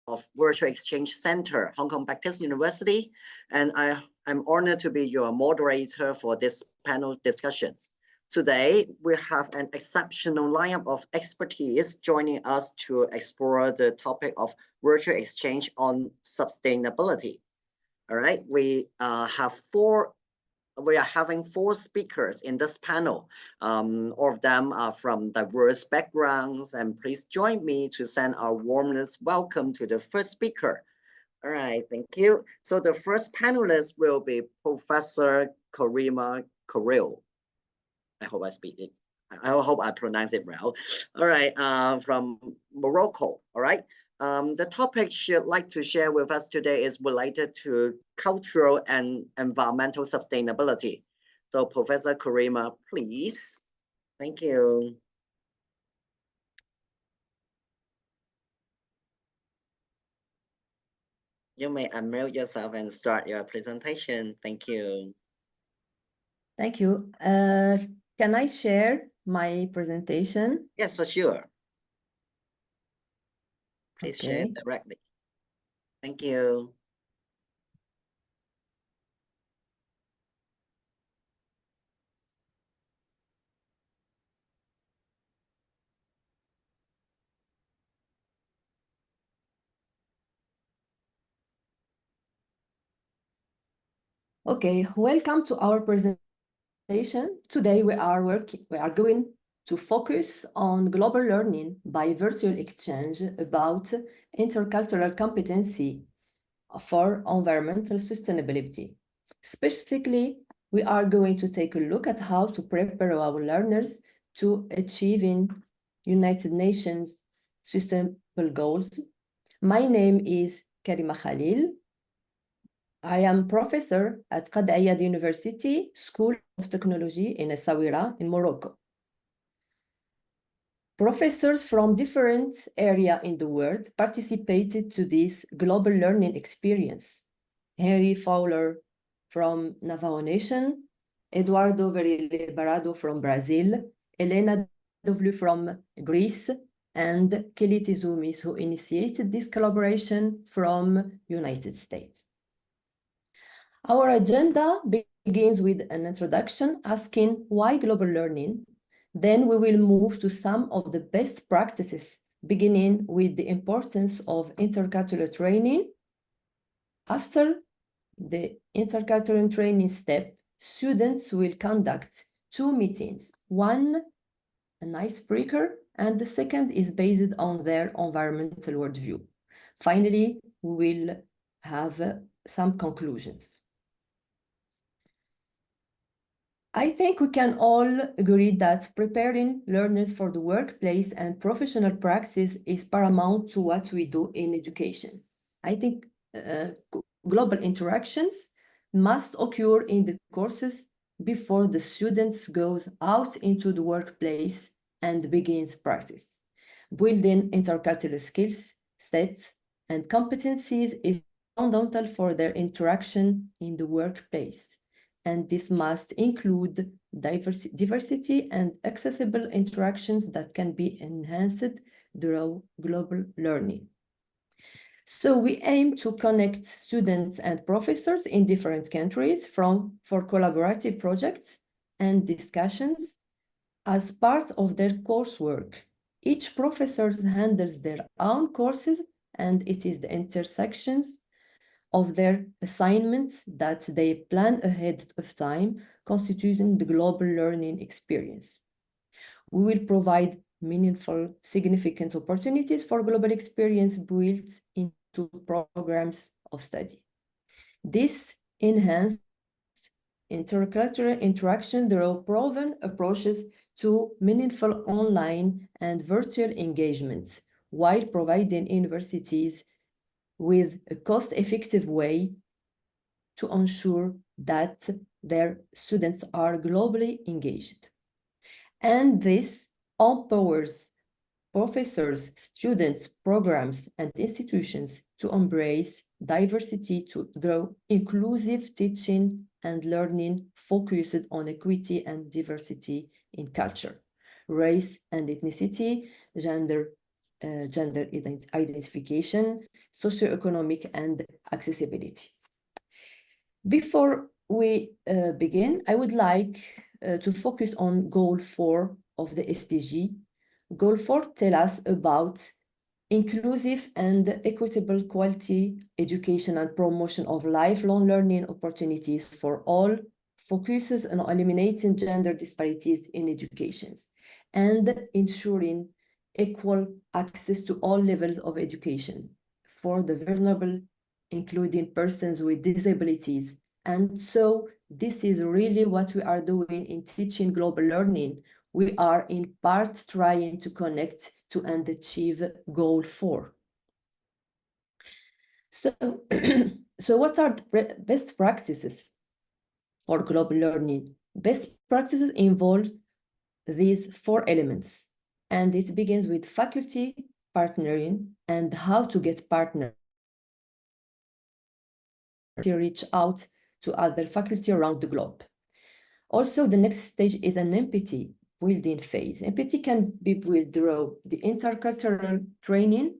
of Virtual Exchange Center, Hong Kong Baptist University, and I'm honored to be your moderator for this panel discussions. Today, we have an exceptional lineup of expertise joining us to explore the topic of virtual exchange on sustainability. All right, we are having four speakers in this panel. All of them are from diverse backgrounds, and please join me to send our warmest welcome to the first speaker. All right, thank you. So the first panelist will be Professor Karima Khalil. I hope I speak it. I hope I pronounce it well. All right, from Morocco. All right. The topic she'd like to share with us today is related to cultural and environmental sustainability. So Professor Karima, please. Thank you. You may unmute yourself and start your presentation. Thank you. Thank you. Can I share my presentation? Yes, for sure. Please share directly. Thank you. Okay, welcome to our presentation. Today we are going to focus on global learning by virtual exchange about intercultural competency for environmental sustainability. Specifically, we are going to take a look at how to prepare our learners to achieving United Nations Sustainable Goals. My name is Karima Khalil. I am professor at Qad Ayad University School of Technology in Essaouira in Morocco. Professors from different areas in the world participated to this global learning experience. Henry Fowler from Navajo Nation, Eduardo Veriliberado from Brazil, Elena Dovlu from Greece, and Kelly Tizoumis, who initiated this collaboration from United States. Our agenda begins with an introduction asking why global learning. Then we will move to some of the best practices, beginning with the importance of intercultural training. After the intercultural training step, students will conduct two meetings. One, an icebreaker, and the second is based on their environmental worldview. Finally, we will have some conclusions. I think we can all agree that preparing learners for the workplace and professional practice is paramount to what we do in education. I think global interactions must occur in the courses before the students goes out into the workplace and begins practice. Building intercultural skills, sets, and competencies is fundamental for their interaction in the workplace. And this must include diversity and accessible interactions that can be enhanced through global learning. So we aim to connect students and professors in different countries for collaborative projects and discussions as part of their coursework. Each professor handles their own courses, and it is the intersections of their assignments that they plan ahead of time, constituting the global learning experience. We will provide meaningful, significant opportunities for global experience built into programs of study. This enhanced intercultural interaction through proven approaches to meaningful online and virtual engagements, while providing universities with a cost-effective way to ensure that their students are globally engaged. And this empowers professors, students, programs, and institutions to embrace diversity through inclusive teaching and learning focused on equity and diversity in culture, race and ethnicity, gender identification, socioeconomic, and accessibility. Before we begin, I would like to focus on Goal 4 of the SDG. Goal 4 tells us about inclusive and equitable quality education and promotion of lifelong learning opportunities for all, focuses on eliminating gender disparities in education and ensuring equal access to all levels of education for the vulnerable, including persons with disabilities. And so this is really what we are doing in teaching global learning. We are in part trying to connect to and achieve Goal 4. So, so what are the best practices for global learning? Best practices involve these 4 elements, and it begins with faculty partnering and how to get partners to reach out to other faculty around the globe. Also, the next stage is an empathy building phase. Empathy can be built through the intercultural training,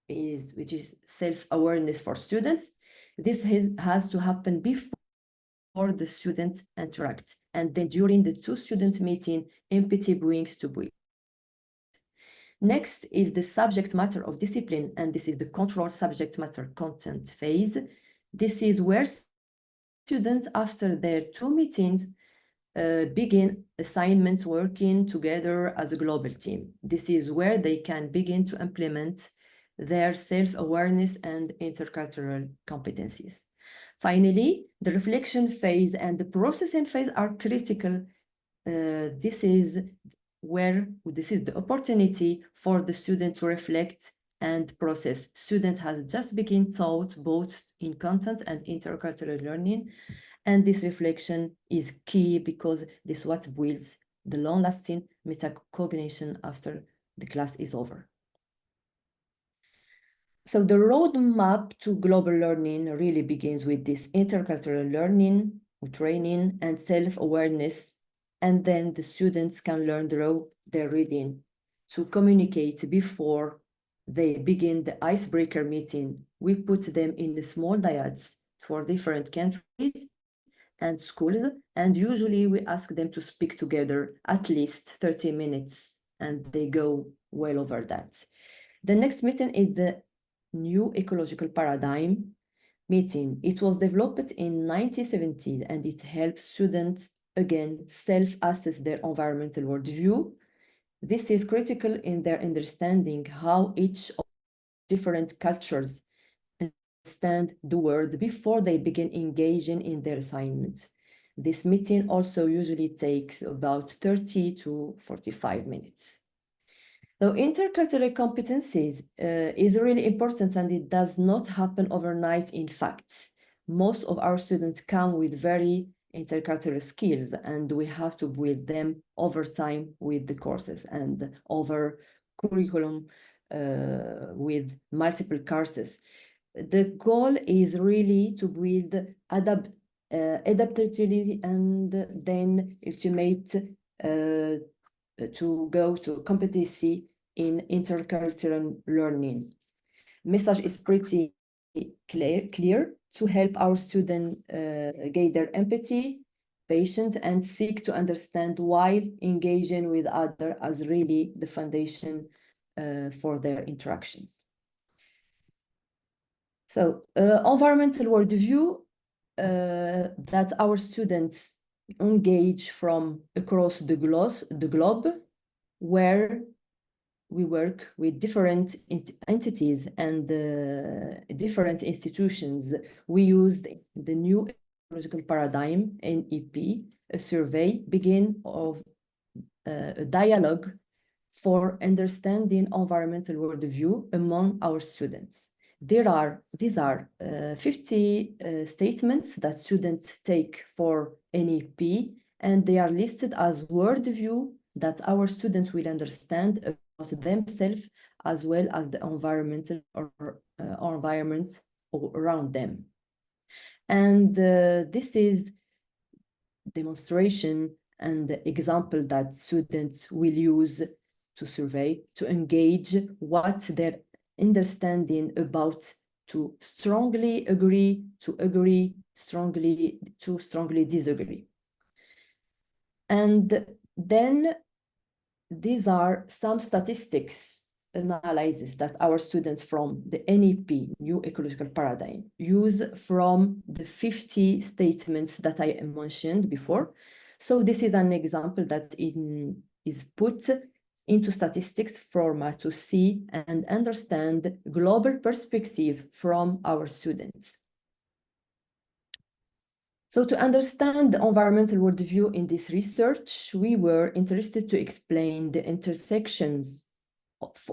which is self-awareness for students. This has to happen before the students interact, and then during the 2-student meeting, empathy brings to build. Next is the subject matter of discipline, and this is the control subject matter content phase. This is where students, after their 2 meetings, begin assignments working together as a global team. This is where they can begin to implement their self-awareness and intercultural competencies. Finally, the reflection phase and the processing phase are critical. This is the opportunity for the student to reflect and process. Students has just been taught both in content and intercultural learning, and this reflection is key because this is what builds the long-lasting metacognition after the class is over. So the roadmap to global learning really begins with this intercultural learning, training, and self-awareness, and then the students can learn through their reading to communicate before they begin the icebreaker meeting. We put them in the small dyads for different countries and schools, and usually we ask them to speak together at least 30 minutes, and they go well over that. The next meeting is the new ecological paradigm meeting. It was developed in 1970, and it helps students again self-assess their environmental worldview. This is critical in their understanding how each of different cultures understand the world before they begin engaging in their assignments. This meeting also usually takes about 30 to 45 minutes. So intercultural competencies is really important, and it does not happen overnight. In fact, most of our students come with very intercultural skills, and we have to build them over time with the courses and over curriculum with multiple courses. The goal is really to build adaptability and then ultimate to go to competency in intercultural learning. Message is pretty clear to help our students gain their empathy, patience, and seek to understand while engaging with others as really the foundation for their interactions. So environmental worldview that our students engage from across the globe, where we work with different entities and different institutions. We used the new ecological paradigm, NEP, a survey begin of a dialogue for understanding environmental worldview among our students. These are 50 statements that students take for NEP, and they are listed as worldview that our students will understand about themselves as well as the environmental or environment around them. And this is demonstration and example that students will use to survey, to engage what their understanding about to strongly agree, to agree, strongly, to strongly disagree. And then these are some statistics analysis that our students from the NEP, New Ecological Paradigm, use from the 50 statements that I mentioned before. So this is an example that is put into statistics format to see and understand global perspective from our students. So to understand the environmental worldview in this research, we were interested to explain the intersections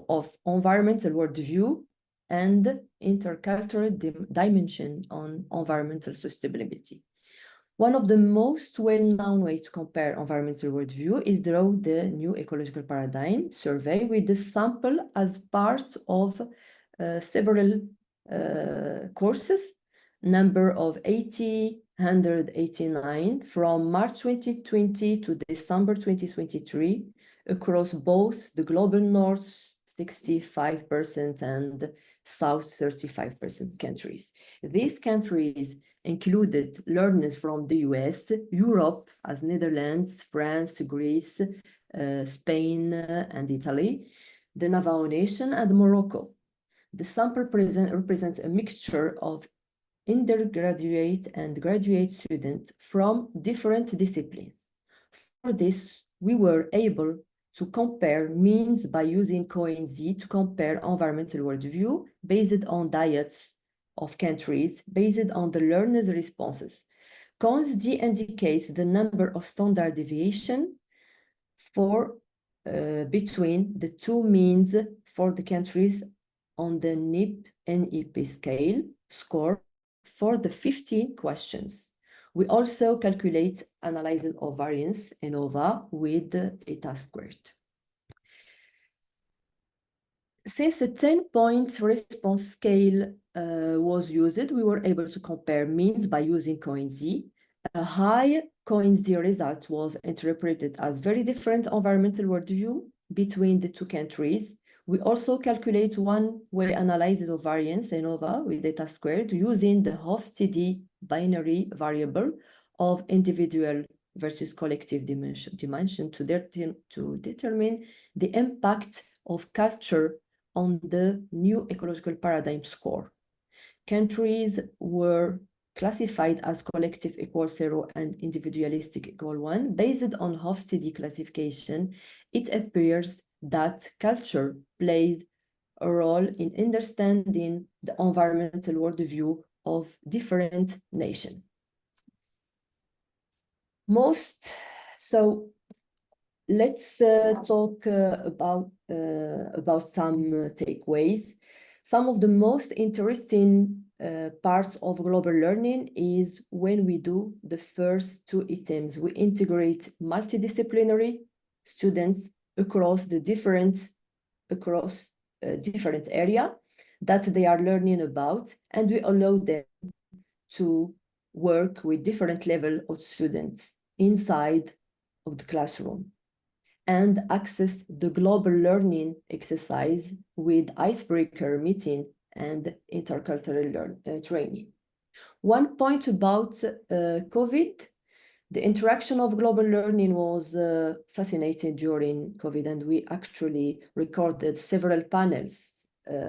of environmental worldview and intercultural dimension on environmental sustainability. One of the most well-known ways to compare environmental worldview is through the New Ecological Paradigm survey with the sample as part of several courses, number of 189 from March 2020 to December 2023 across both the global north 65% and south 35% countries. These countries included learners from the US, Europe as Netherlands, France, Greece, Spain, and Italy, the Navajo Nation, and Morocco. The sample represents a mixture of undergraduate and graduate students from different disciplines. For this, we were able to compare means by using competency to compare environmental worldview based on diets of countries, based on the learners' responses. competency indicates the number of standard deviation for between the two means for the countries on the NEP scale score for the 15 questions. We also calculate analysis of variance ANOVA with eta squared. Since a 10-point response scale was used, we were able to compare means by using competency. A high competency result was interpreted as very different environmental worldview between the two countries. We also calculate one-way analysis of variance ANOVA with eta squared using the Hofstede binary variable of individual versus collective dimension to determine the impact of culture on the New Ecological Paradigm score. Countries were classified as collective equal 0 and individualistic equal 1. Based on Hofstede classification, it appears that culture played a role in understanding the environmental worldview of different nations. Let's talk about some takeaways. Some of the most interesting parts of global learning is when we do the first two items. We integrate multidisciplinary students across different area that they are learning about, and we allow them to work with different level of students inside of the classroom and access the global learning exercise with icebreaker meeting and intercultural training. One point about COVID, the interaction of global learning was fascinating during COVID, and we actually recorded several panels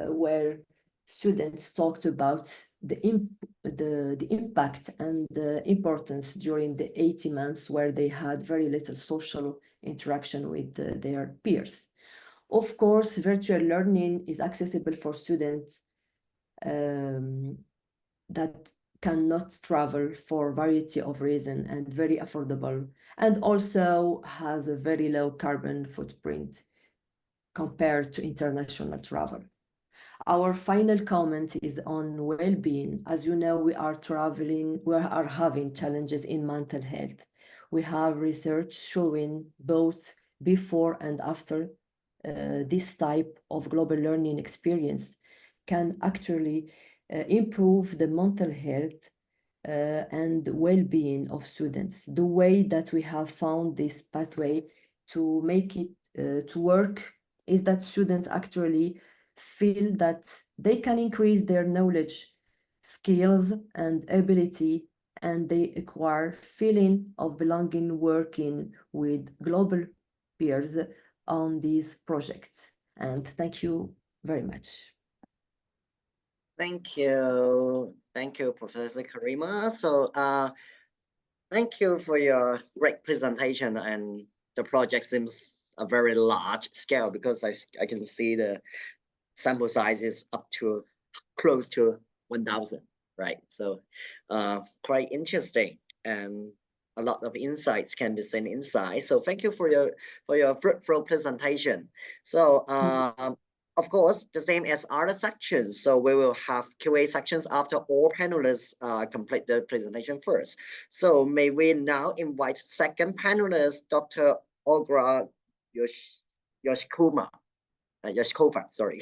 where students talked about the impact and the importance during the 80 months where they had very little social interaction with their peers. Of course, virtual learning is accessible for students that cannot travel for a variety of reasons and very affordable, and also has a very low carbon footprint compared to international travel. Our final comment is on well-being. As you know, we are having challenges in mental health. We have research showing both before and after this type of global learning experience can actually improve the mental health and well-being of students. The way that we have found this pathway to make it to work is that students actually feel that they can increase their knowledge, skills, and ability, and they acquire feeling of belonging working with global peers on these projects. And thank you very much. Thank you. Thank you, Professor Karima. So thank you for your great presentation, and the project seems a very large scale because I can see the sample size is up to close to 1,000, right? So quite interesting, and a lot of insights can be seen inside. So thank you for your fruitful presentation. So of course, the same as other sections. So we will have QA sections after all panelists complete the presentation first. So may we now invite second panelist, Dr. Olga Yashkova, sorry,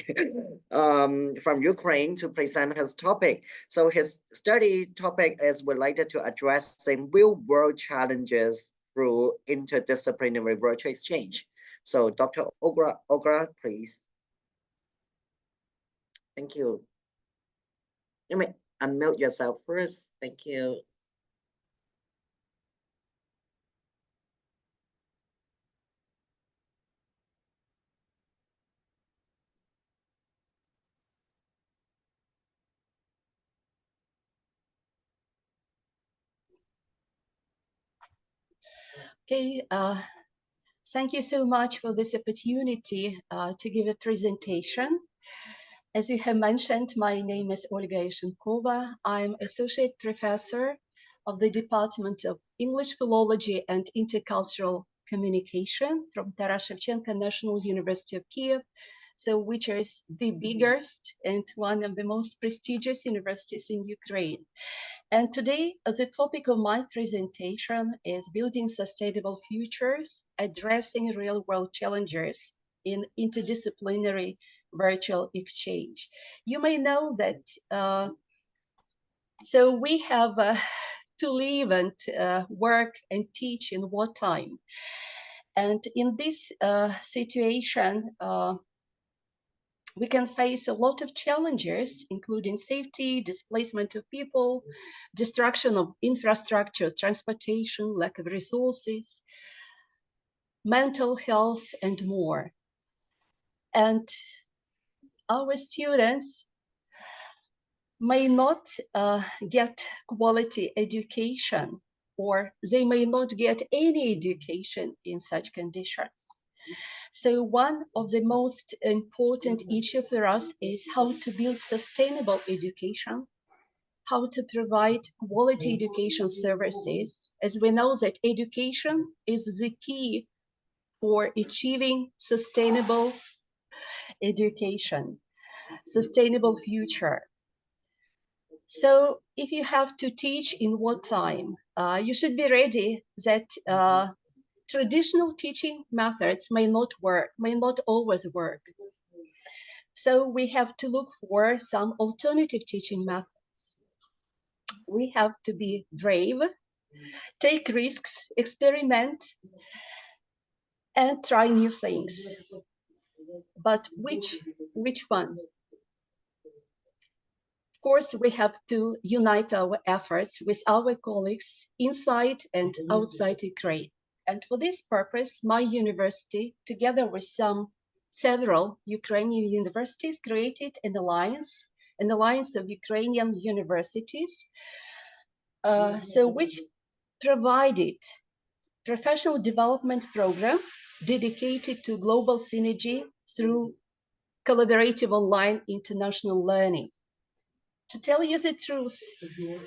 from Ukraine to present his topic. So his study topic is related to addressing real-world challenges through interdisciplinary virtual exchange. So Dr. Olga, please. Thank you. You may unmute yourself first. Thank you. Okay, thank you so much for this opportunity to give a presentation. As you have mentioned, my name is Olga Yashenkova. I'm Associate Professor of the Department of English Philology and Intercultural Communication from Taras Shevchenko National University of Kiev, so which is the biggest and one of the most prestigious universities in Ukraine. And today, the topic of my presentation is building sustainable futures, addressing real-world challenges in interdisciplinary virtual exchange. You may know that, so we have to live and work and teach in wartime. And in this situation, we can face a lot of challenges, including safety, displacement of people, destruction of infrastructure, transportation, lack of resources, mental health, and more. And our students may not get quality education, or they may not get any education in such conditions. So one of the most important issues for us is how to build sustainable education, how to provide quality education services, as we know that education is the key for achieving sustainable education, sustainable future. So if you have to teach in wartime, you should be ready that traditional teaching methods may not work, may not always work. So we have to look for some alternative teaching methods. We have to be brave, take risks, experiment, and try new things. But which ones? Of course, we have to unite our efforts with our colleagues inside and outside Ukraine. And for this purpose, my university, together with several Ukrainian universities, created an alliance of Ukrainian universities, which provided professional development program dedicated to global synergy through collaborative online international learning. To tell you the truth,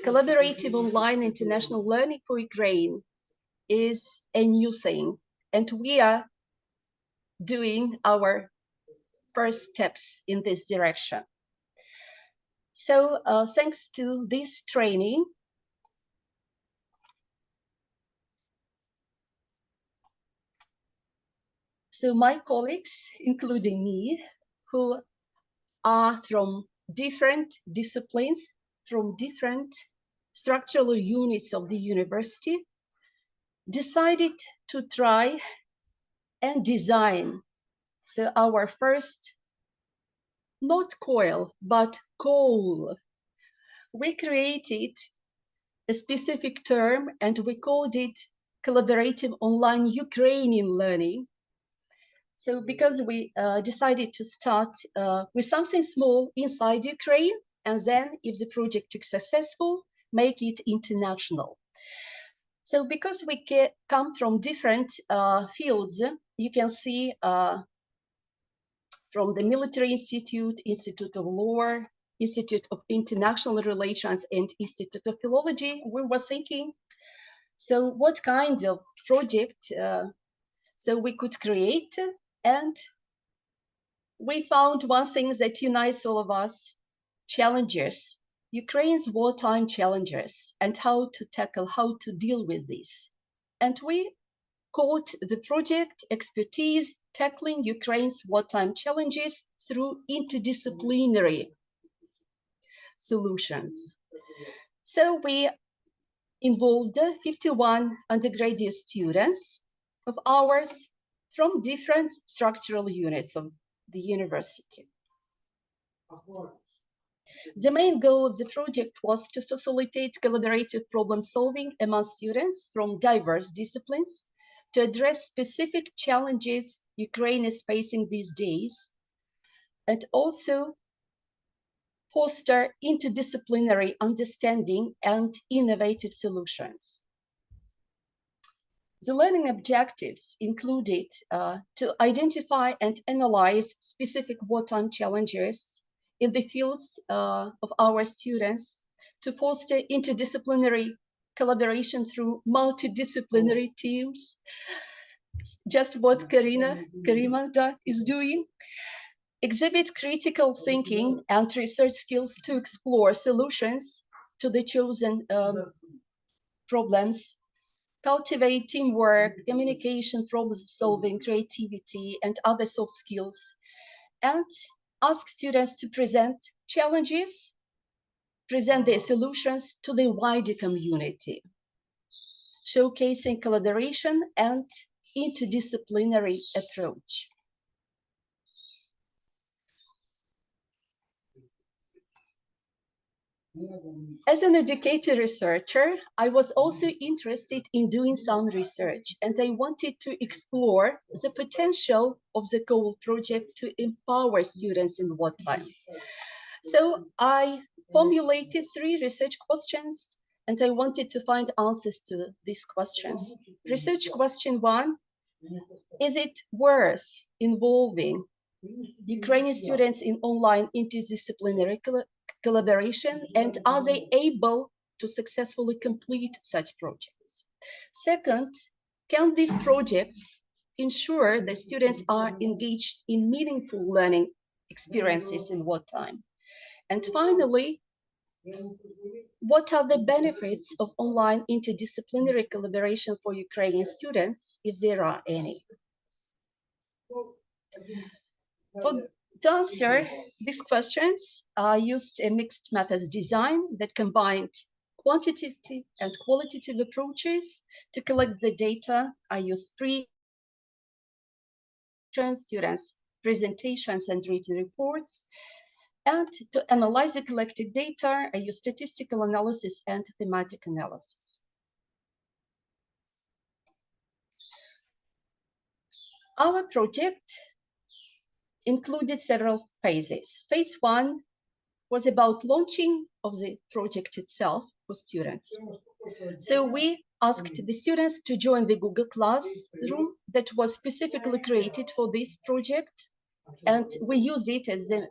collaborative online international learning for Ukraine is a new thing, and we are doing our first steps in this direction. So thanks to this training, so my colleagues, including me, who are from different disciplines, from different structural units of the university, decided to try and design our first not coil, but coal. We created a specific term and we called it collaborative online Ukrainian learning. So because we decided to start with something small inside Ukraine, and then if the project is successful, make it international. So because we come from different fields, you can see from the Military Institute, Institute of Law, Institute of International Relations, and Institute of Philology, we were thinking, so what kind of project so we could create? And we found one thing that unites all of us: challenges, Ukraine's wartime challenges, and how to tackle, how to deal with this. And we called the project Expertise Tackling Ukraine's Wartime Challenges through Interdisciplinary Solutions. So we involved 51 undergraduate students of ours from different structural units of the university. The main goal of the project was to facilitate collaborative problem solving among students from diverse disciplines to address specific challenges Ukraine is facing these days, and also foster interdisciplinary understanding and innovative solutions. The learning objectives included to identify and analyze specific wartime challenges in the fields of our students, to foster interdisciplinary collaboration through multidisciplinary teams, just what Karima is doing, exhibit critical thinking and research skills to explore solutions to the chosen problems, cultivate teamwork, communication, problem solving, creativity, and other soft skills, and ask students to present challenges, present their solutions to the wider community, showcasing collaboration and interdisciplinary approach. As an educator researcher, I was also interested in doing some research, and I wanted to explore the potential of the COAL project to empower students in wartime. So I formulated 3 research questions, and I wanted to find answers to these questions. Research question 1, is it worth involving Ukrainian students in online interdisciplinary collaboration, and are they able to successfully complete such projects? Second, can these projects ensure that students are engaged in meaningful learning experiences in wartime? And finally, what are the benefits of online interdisciplinary collaboration for Ukrainian students, if there are any? To answer these questions, I used a mixed methods design that combined quantitative and qualitative approaches to collect the data. I used students' presentations and written reports. And to analyze the collected data, I used statistical analysis and thematic analysis. Our project included several phases. Phase 1 was about launching of the project itself for students. So we asked the students to join the Google Classroom that was specifically created for this project, and we used it as the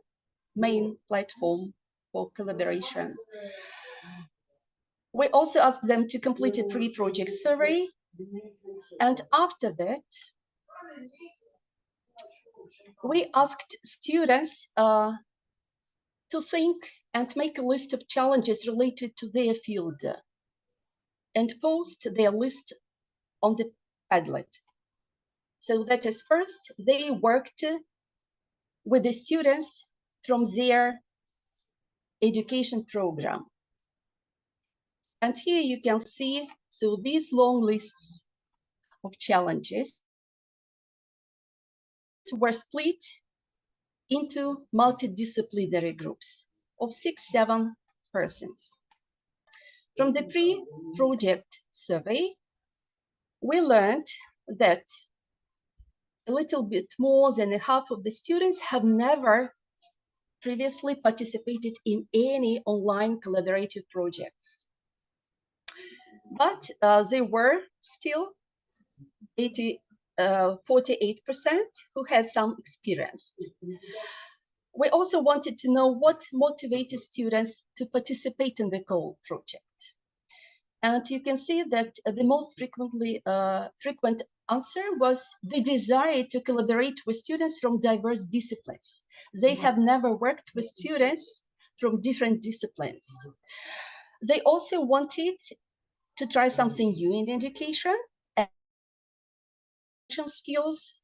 main platform for collaboration. We also asked them to complete a pre-project survey, and after that, we asked students to think and make a list of challenges related to their field and post their list on the Padlet. So that is, first, they worked with the students from their education program. And here you can see, so these long lists of challenges were split into multidisciplinary groups of 6-7 persons. From the pre-project survey, we learned that a little bit more than half of the students have never previously participated in any online collaborative projects. But there were still 48% who had some experience. We also wanted to know what motivated students to participate in the project. And you can see that the most frequent answer was the desire to collaborate with students from diverse disciplines. They have never worked with students from different disciplines. They also wanted to try something new in education, and skills,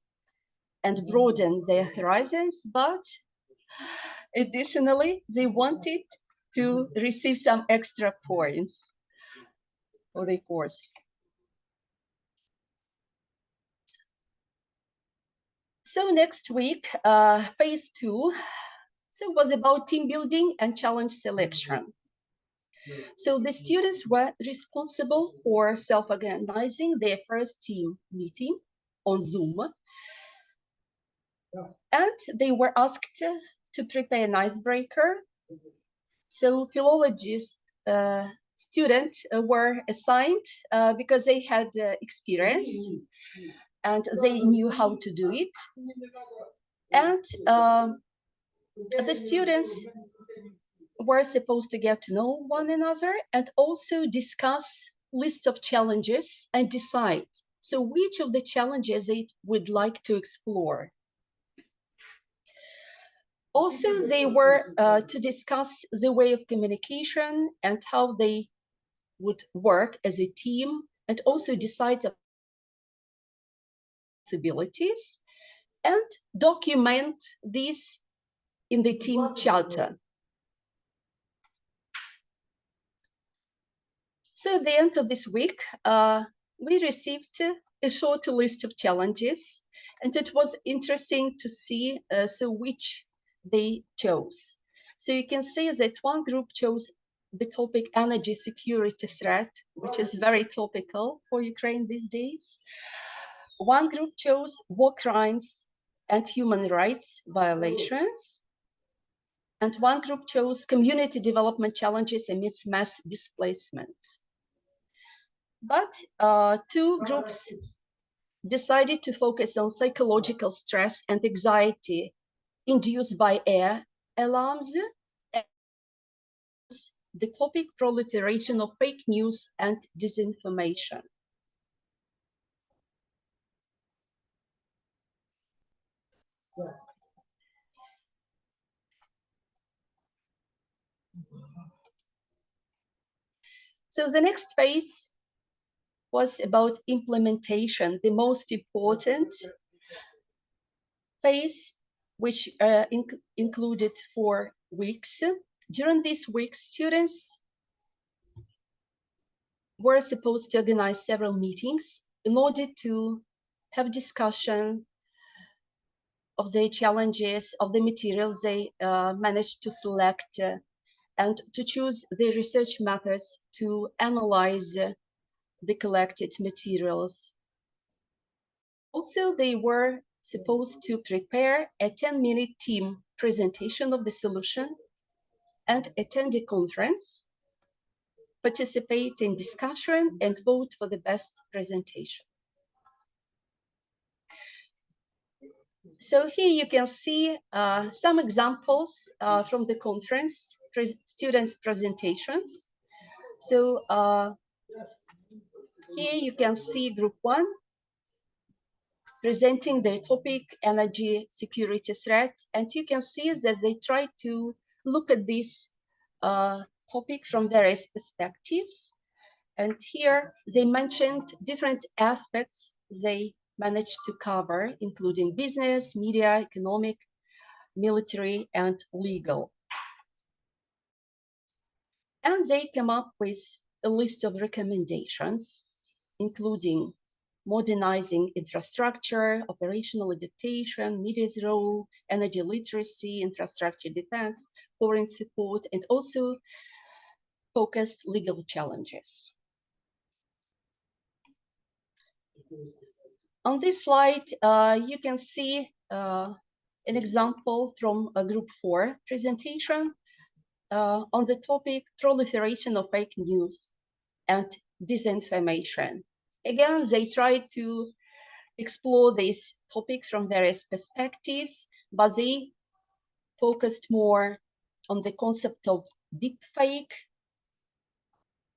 and broaden their horizons, but additionally, they wanted to receive some extra points for the course. So next week, phase 2, was about team building and challenge selection. So the students were responsible for self-organizing their first team meeting on Zoom. And they were asked to prepare an icebreaker. So philologist students were assigned because they had experience and they knew how to do it. And the students were supposed to get to know one another and also discuss lists of challenges and decide so which of the challenges they would like to explore. Also, they were to discuss the way of communication and how they would work as a team, and also decide responsibilities and document this in the team charter. So at the end of this week, we received a short list of challenges, and it was interesting to see which they chose. So you can see that one group chose the topic energy security threat, which is very topical for Ukraine these days. One group chose war crimes and human rights violations. And one group chose community development challenges amidst mass displacement. But two groups decided to focus on psychological stress and anxiety induced by air alarms, and the topic proliferation of fake news and disinformation. So the next phase was about implementation, the most important phase, which included 4 weeks. During these weeks, students were supposed to organize several meetings in order to have discussion of the challenges, of the materials they managed to select, and to choose the research methods to analyze the collected materials. Also, they were supposed to prepare a 10-minute team presentation of the solution and attend a conference, participate in discussion, and vote for the best presentation. So here you can see some examples from the conference students' presentations. So here you can see group 1 presenting the topic energy security threat, and you can see that they try to look at this topic from various perspectives. And here they mentioned different aspects they managed to cover, including business, media, economic, military, and legal. And they came up with a list of recommendations, including modernizing infrastructure, operational adaptation, media's role, energy literacy, infrastructure defense, foreign support, and also focused legal challenges. On this slide, you can see an example from a Group 4 presentation on the topic proliferation of fake news and disinformation. Again, they tried to explore this topic from various perspectives, but they focused more on the concept of deepfake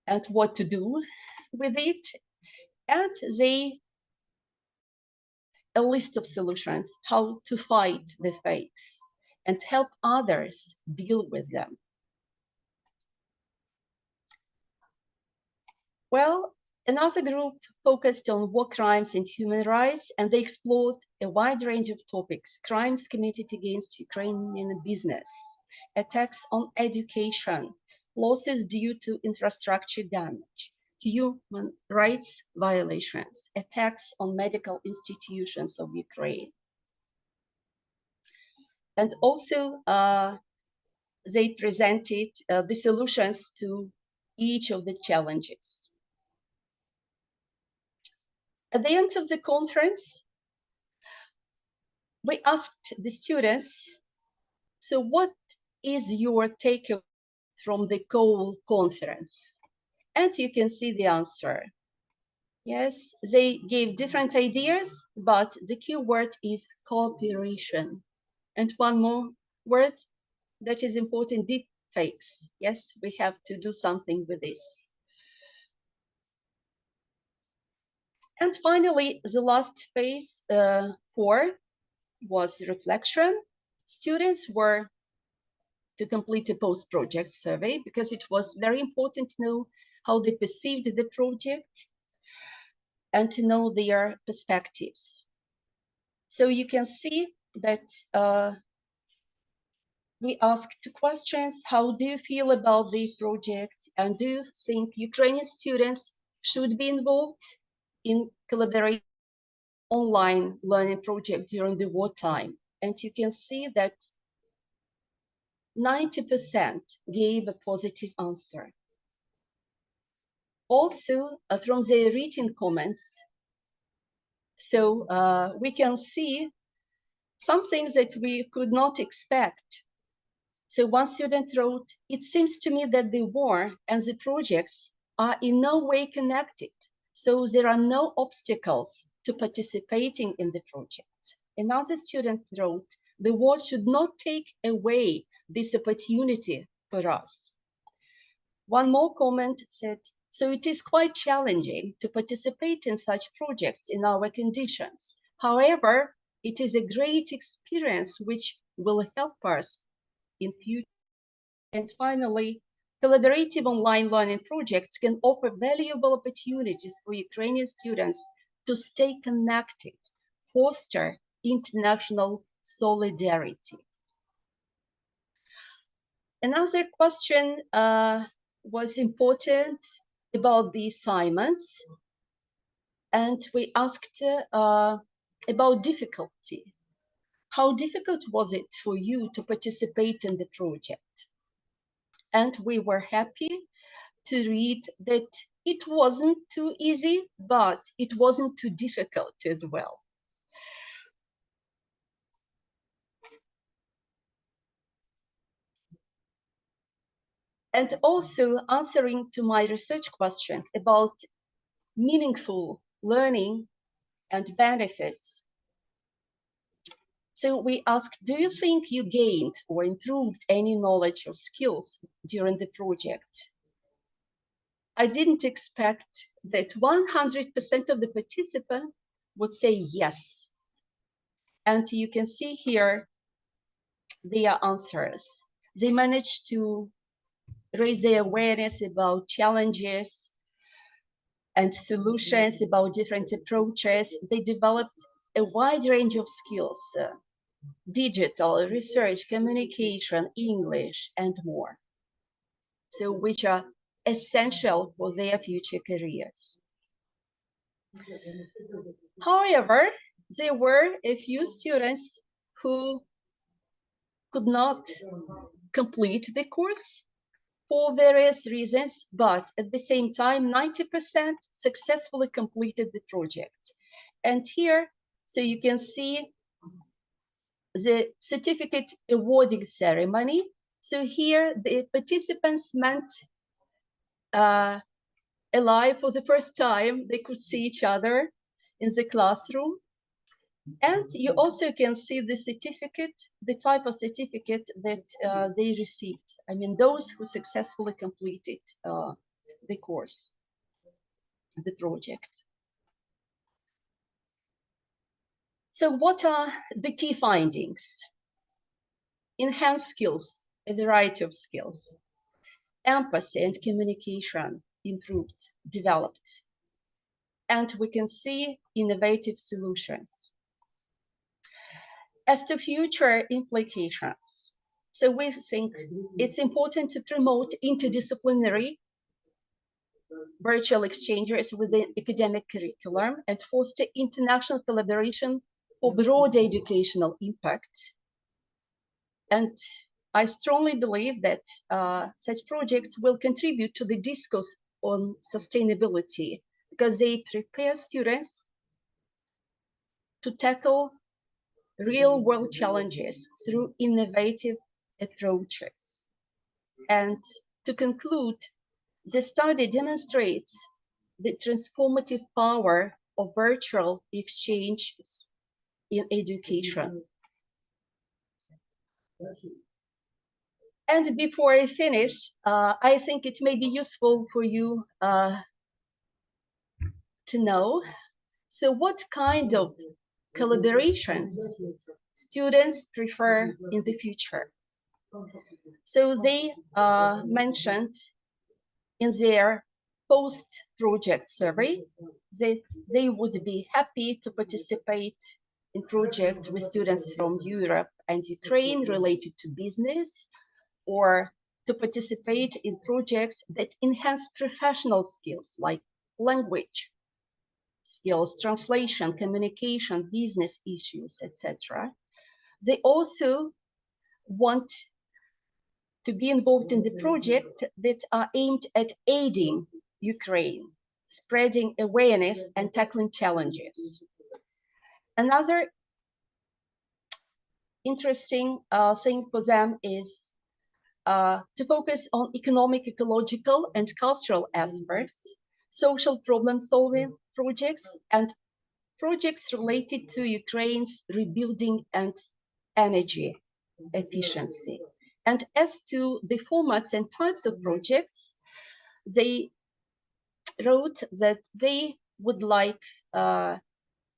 and what to do with it. And they a list of solutions how to fight the fakes and help others deal with them. Well, another group focused on war crimes and human rights, and they explored a wide range of topics: crimes committed against Ukrainian business, attacks on education, losses due to infrastructure damage, human rights violations, attacks on medical institutions of Ukraine. And also, they presented the solutions to each of the challenges. At the end of the conference, we asked the students, so what is your takeaway from the whole conference? And you can see the answer. Yes, they gave different ideas, but the key word is cooperation. And one more word that is important, deep fakes. Yes, we have to do something with this. And finally, the last phase 4 was reflection. Students were to complete a post-project survey because it was very important to know how they perceived the project and to know their perspectives. So you can see that we asked questions: how do you feel about the project? And do you think Ukrainian students should be involved in collaborating online learning project during the wartime? And you can see that 90% gave a positive answer. Also, from the written comments, so we can see some things that we could not expect. So one student wrote, "It seems to me that the war and the projects are in no way connected, so there are no obstacles to participating in the project." Another student wrote, "The war should not take away this opportunity for us." One more comment said, "So it is quite challenging to participate in such projects in our conditions. However, it is a great experience which will help us in future." And finally, collaborative online learning projects can offer valuable opportunities for Ukrainian students to stay connected, foster international solidarity. Another question was important about the assignments, and we asked about difficulty. How difficult was it for you to participate in the project? And we were happy to read that it wasn't too easy, but it wasn't too difficult as well. And also answering to my research questions about meaningful learning and benefits. So we asked, do you think you gained or improved any knowledge or skills during the project? I didn't expect that 100% of the participants would say yes. And you can see here their answers. They managed to raise their awareness about challenges and solutions, about different approaches. They developed a wide range of skills, digital, research, communication, English, and more. So which are essential for their future careers. However, there were a few students who could not complete the course for various reasons, but at the same time, 90% successfully completed the project. And here, so you can see the certificate awarding ceremony. So here, the participants met alive for the first time. They could see each other in the classroom. And you also can see the certificate, the type of certificate that they received. I mean, those who successfully completed the course, the project. So what are the key findings? Enhanced skills, a variety of skills. Empathy and communication improved, developed. And we can see innovative solutions. As to future implications, so we think it's important to promote interdisciplinary virtual exchanges within academic curriculum and foster international collaboration for broader educational impact. And I strongly believe that such projects will contribute to the discourse on sustainability because they prepare students to tackle real-world challenges through innovative approaches. And to conclude, the study demonstrates the transformative power of virtual exchanges in education. And before I finish, I think it may be useful for you to know, so what kind of collaborations students prefer in the future. So they mentioned in their post-project survey that they would be happy to participate in projects with students from Europe and Ukraine related to business, or to participate in projects that enhance professional skills like language skills, translation, communication, business issues, etc. They also want to be involved in the project that are aimed at aiding Ukraine, spreading awareness and tackling challenges. Another interesting thing for them is to focus on economic, ecological, and cultural aspects, social problem-solving projects, and projects related to Ukraine's rebuilding and energy efficiency. And as to the formats and types of projects, they wrote that they would like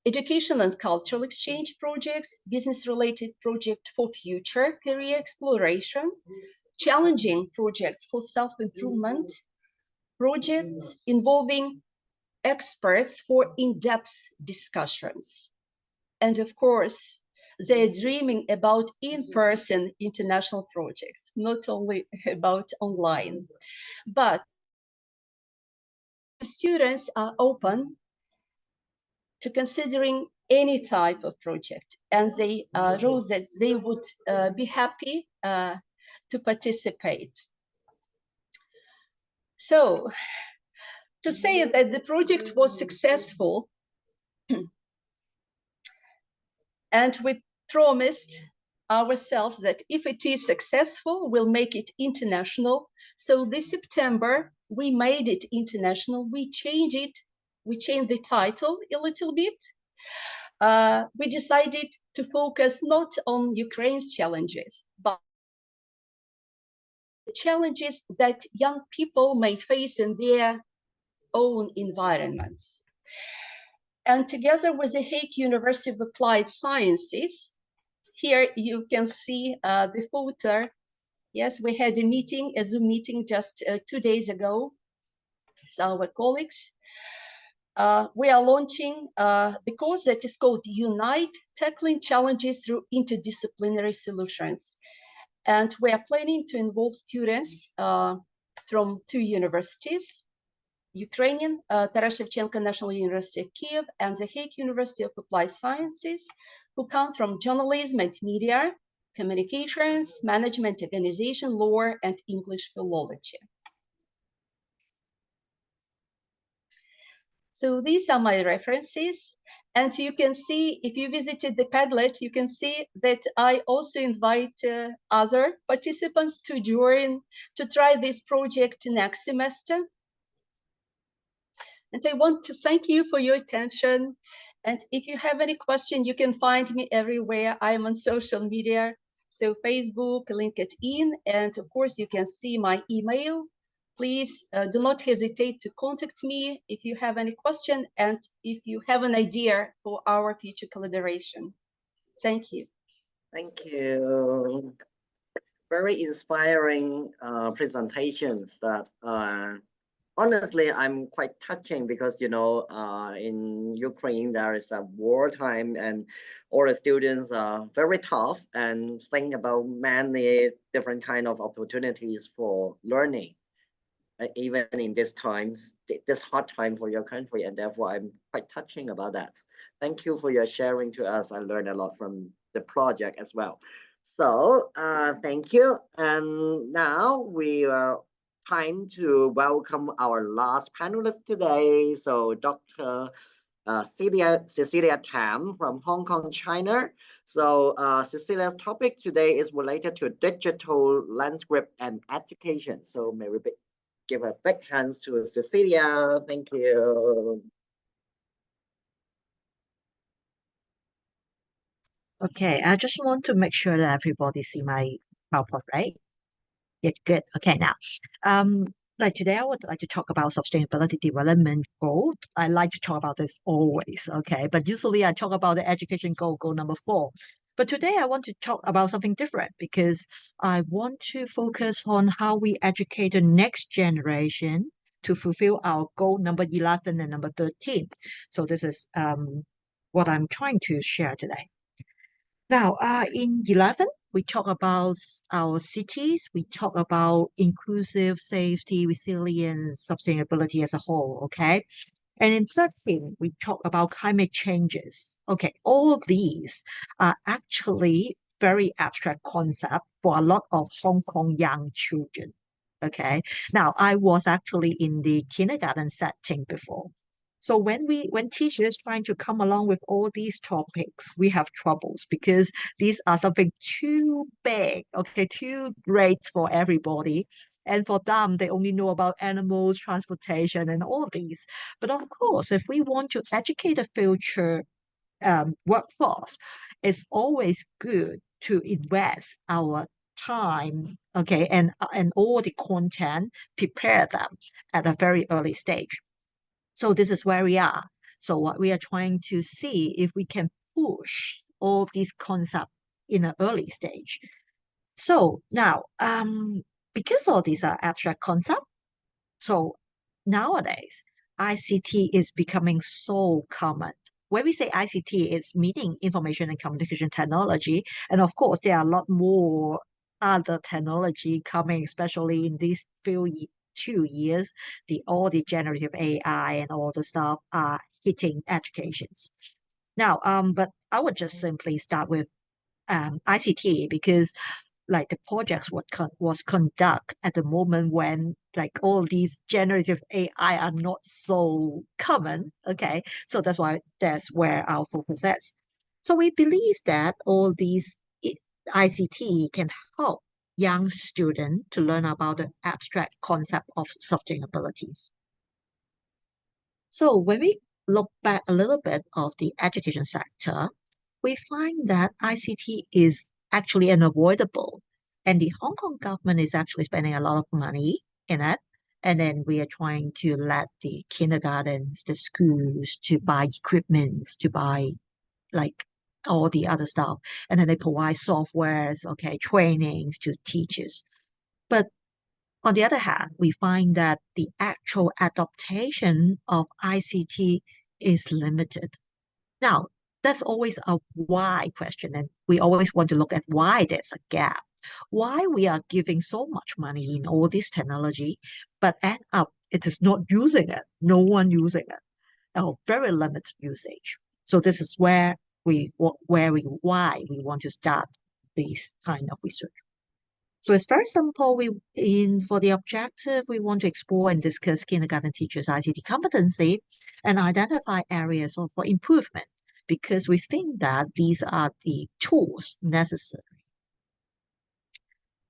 education and cultural exchange projects, business-related project for future career exploration, challenging projects for self-improvement, projects involving experts for in-depth discussions. And of course, they're dreaming about in-person international projects, not only about online. But students are open to considering any type of project, and they wrote that they would be happy to participate. So, to say that the project was successful, and we promised ourselves that if it is successful, we'll make it international. So this September, we made it international. We changed it. We changed the title a little bit. We decided to focus not on Ukraine's challenges, but the challenges that young people may face in their own environments. And together with the Hague University of Applied Sciences, here you can see the photo. Yes, we had a meeting, a Zoom meeting just 2 days ago with our colleagues. We are launching the course that is called Unite, Tackling Challenges Through Interdisciplinary Solutions. And we are planning to involve students from 2 universities, Ukrainian, Taras Shevchenko National University of Kiev, and the Hague University of Applied Sciences, who come from journalism and media, communications, management, organization, law, and English philology. So these are my references. And you can see, if you visited the Padlet, you can see that I also invite other participants to join, to try this project next semester. And I want to thank you for your attention. And if you have any question, you can find me everywhere. I'm on social media, so Facebook, LinkedIn, and of course you can see my email. Please do not hesitate to contact me if you have any question and if you have an idea for our future collaboration. Thank you. Thank you. Very inspiring presentations that honestly, I'm quite touching because, you know, in Ukraine, there is a wartime and all the students are very tough and think about many different kind of opportunities for learning, even in this times, this hard time for your country. And therefore, I'm quite touching about that. Thank you for your sharing to us. I learned a lot from the project as well. So thank you. And now we are time to welcome our last panelist today. So Dr. Cecilia Tam from Hong Kong, China. So Cecilia's topic today is related to digital landscape and education. So may we give a big hands to Cecilia. Thank you. Okay, I just want to make sure that everybody see my PowerPoint, right? Yeah, good. Okay, now, like today I would like to talk about sustainability development goal. I like to talk about this always, okay? But usually I talk about the education goal number 4. But today I want to talk about something different because I want to focus on how we educate the next generation to fulfill our goal number 11 and number 13. So this is what I'm trying to share today. Now, in 11, we talk about our cities. We talk about inclusive, safety, resilience, sustainability as a whole, okay? And in 13, we talk about climate changes. Okay, all of these are actually very abstract concepts for a lot of Hong Kong young children, okay? Now, I was actually in the kindergarten setting before. So when teachers trying to come along with all these topics, we have troubles because these are something too big, okay, too great for everybody. And for them, they only know about animals, transportation, and all these. But of course, if we want to educate a future workforce, it's always good to invest our time, okay, and all the content, prepare them at a very early stage. So this is where we are. So what we are trying to see if we can push all these concepts in an early stage. So now, because all these are abstract concepts, so nowadays, ICT is becoming so common. When we say ICT, it's meaning information and communication technology. And of course, there are a lot more other technology coming, especially in these few 2 years. All the generative AI and all the stuff are hitting educations. Now, but I would just simply start with ICT because like the projects was conduct at the moment when like all these generative AI are not so common. Okay, so that's where our focus is. So we believe that all these ICT can help young students to learn about the abstract concept of sustainability. So when we look back a little bit of the education sector, we find that ICT is actually unavoidable. And the Hong Kong government is actually spending a lot of money in it. And then we are trying to let the kindergartens, the schools to buy equipments, to buy like all the other stuff. And then they provide softwares, okay, trainings to teachers. But on the other hand, we find that the actual adaptation of ICT is limited. Now, that's always a why question, and we always want to look at why there's a gap. Why we are giving so much money in all this technology, but end up it is not using it. No one using it, or very limited usage. So this is why we want to start this kind of research. So it's very simple. For the objective, we want to explore and discuss kindergarten teachers' ICT competency and identify areas for improvement, because we think that these are the tools necessary.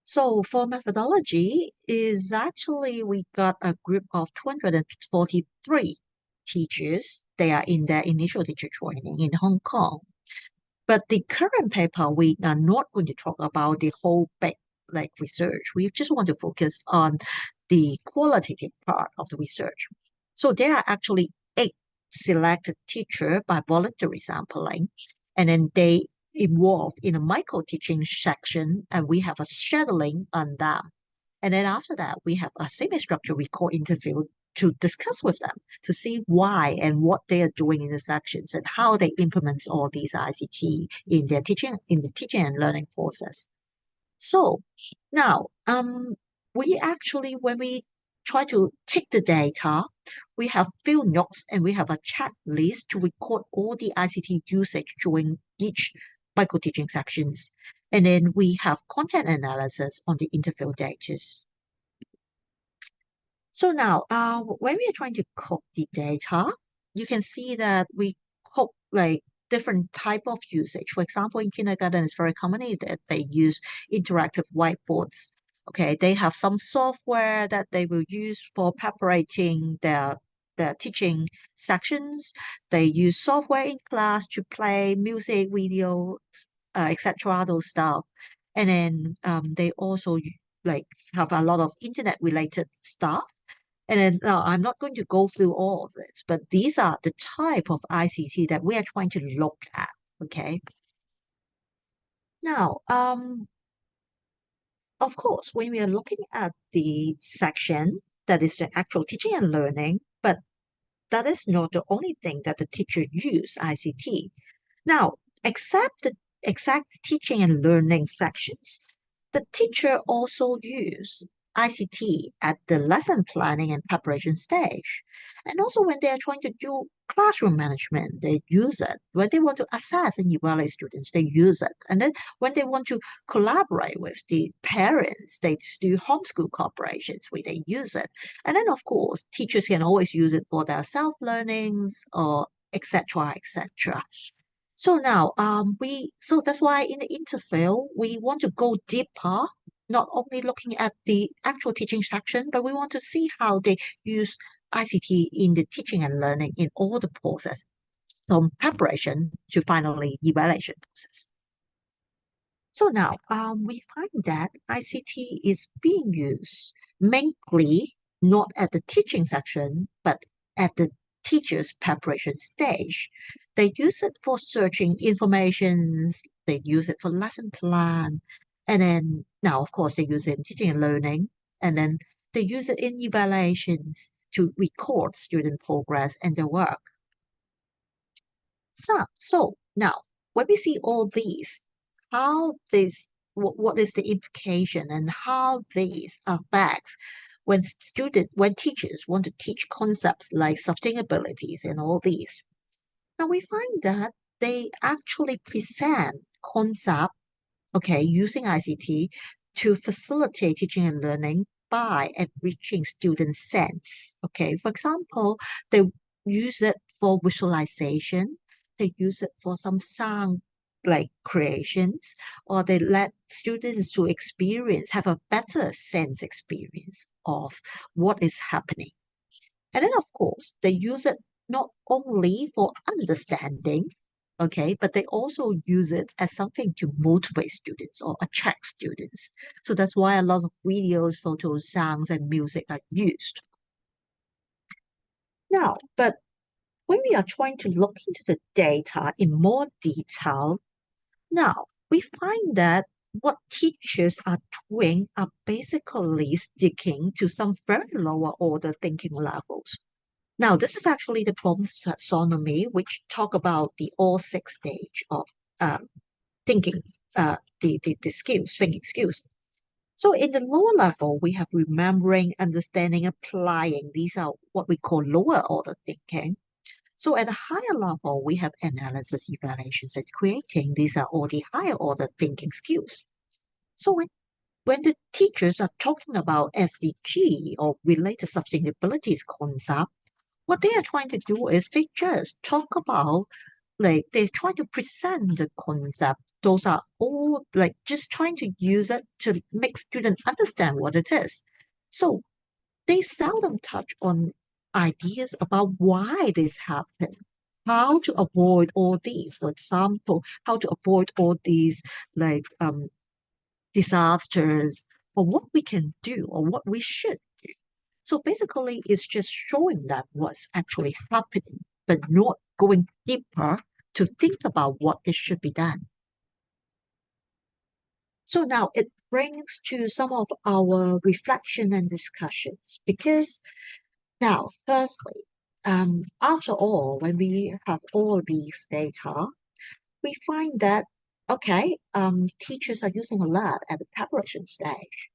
So for methodology is actually we got a group of 243 teachers. They are in their initial teacher training in Hong Kong. But the current paper, we are not going to talk about the whole big research. We just want to focus on the qualitative part of the research. So there are actually 8 selected teachers by voluntary sampling, and then they involved in a micro-teaching section, and we have a scheduling on them. And then after that, we have a semi-structured record interview to discuss with them to see why and what they are doing in the sections and how they implement all these ICT in the teaching and learning process. So now, we actually, when we try to take the data, we have few notes and we have a checklist to record all the ICT usage during each micro-teaching sections. And then we have content analysis on the interview data. So now, when we are trying to cope the data, you can see that we cope different type of usage. For example, in kindergarten, it's very common that they use interactive whiteboards. Okay, they have some software that they will use for preparing their teaching sections. They use software in class to play music, videos, etc. Those stuff. And then they also have a lot of internet related stuff. And then I'm not going to go through all of this, but these are the type of ICT that we are trying to look at. Okay. Now, of course, when we are looking at the section that is the actual teaching and learning, but that is not the only thing that the teacher use ICT. Now, except the exact teaching and learning sections, the teacher also use ICT at the lesson planning and preparation stage. And also when they are trying to do classroom management, they use it. When they want to assess and evaluate students, they use it. And then when they want to collaborate with the parents, they do homeschool cooperations where they use it. And then of course, teachers can always use it for their self-learnings or etc. etc. So now, so that's why in the interview, we want to go deeper, not only looking at the actual teaching section, but we want to see how they use ICT in the teaching and learning in all the process, from preparation to finally evaluation process. So now, we find that ICT is being used mainly not at the teaching section, but at the teacher's preparation stage. They use it for searching information, they use it for lesson plan, and then now, of course, they use it in teaching and learning, and then they use it in evaluations to record student progress and their work. So now, when we see all these, what is the implication and how these affects when teachers want to teach concepts like sustainability and all these. Now we find that they actually present concept, okay, using ICT to facilitate teaching and learning by enriching student sense. Okay, for example, they use it for visualization, they use it for some sound creations, or they let students to have a better sense experience of what is happening. And then of course, they use it not only for understanding, okay, but they also use it as something to motivate students or attract students. So that's why a lot of videos, photos, sounds, and music are used. Now, but when we are trying to look into the data in more detail, now we find that what teachers are doing are basically sticking to some very lower order thinking levels. Now, this is actually the Bloom's taxonomy, which talk about the all 6 stage of thinking, the skills, thinking skills. So in the lower level, we have remembering, understanding, applying. These are what we call lower order thinking. So at a higher level, we have analysis, evaluations, and creating. These are all the higher order thinking skills. So when the teachers are talking about SDG or related sustainability concept, what they are trying to do is they just talk about, like, they try to present the concept. Those are all like just trying to use it to make students understand what it is. So they seldom touch on ideas about why this happened, how to avoid all these. For example, how to avoid all these like disasters, or what we can do or what we should do. So basically, it's just showing that what's actually happening, but not going deeper to think about what it should be done. So now it brings to some of our reflection and discussions, because now, firstly, after all, when we have all these data, we find that, okay, teachers are using a lot at the preparation stage.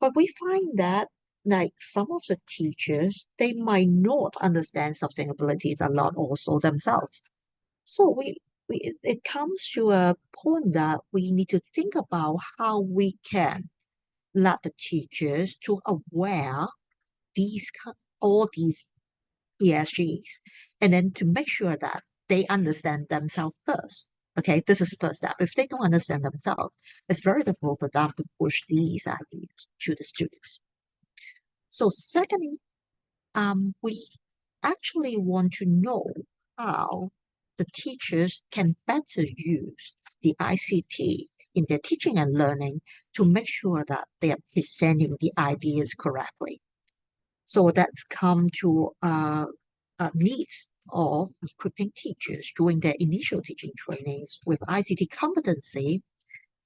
But we find that, like, some of the teachers, they might not understand sustainability a lot also themselves. So it comes to a point that we need to think about how we can let the teachers to aware these all these ESGs, and then to make sure that they understand themselves first. Okay, this is the first step. If they don't understand themselves, it's very difficult for them to push these ideas to the students. So secondly, we actually want to know how the teachers can better use the ICT in their teaching and learning to make sure that they are presenting the ideas correctly. So that's come to needs of equipping teachers during their initial teaching trainings with ICT competency,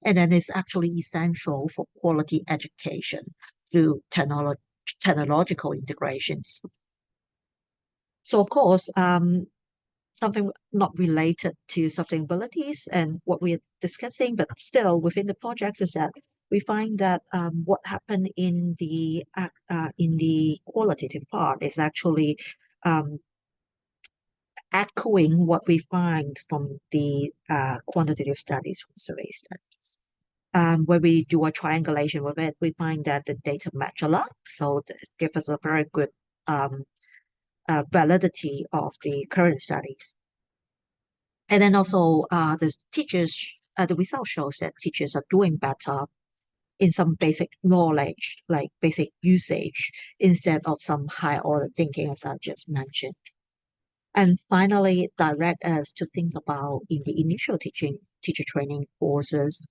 and then it's actually essential for quality education through technological integrations. So of course, something not related to sustainabilities and what we're discussing, but still within the projects, is that we find that what happened in the qualitative part is actually echoing what we find from the quantitative studies, from survey studies. When we do a triangulation with it, we find that the data match a lot, so it gives us a very good validity of the current studies. And then also the result shows that teachers are doing better in some basic knowledge, like basic usage, instead of some high order thinking, as I just mentioned. And finally, direct us to think about in the initial teacher training courses,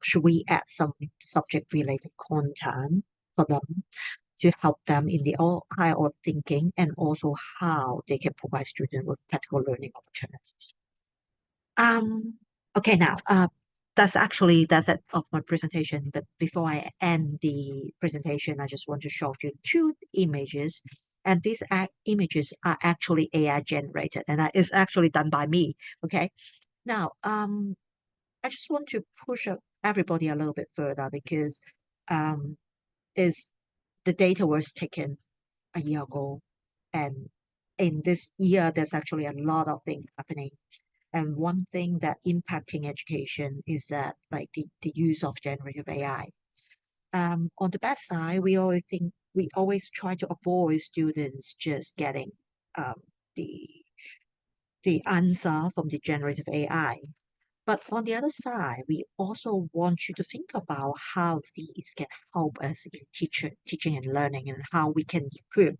should we add some subject related content for them to help them in the higher order thinking, and also how they can provide students with practical learning opportunities. Okay, now, that's it of my presentation. But before I end the presentation, I just want to show you two images. And these images are actually AI generated, and it's actually done by me. Okay, now, I just want to push up everybody a little bit further, because is the data was taken a year ago, and in this year, there's actually a lot of things happening. And one thing that impacting education is that, like, the use of generative AI. On the bad side, we always try to avoid students just getting the answer from the generative AI. But on the other side, we also want you to think about how these can help us in teaching and learning, and how we can equip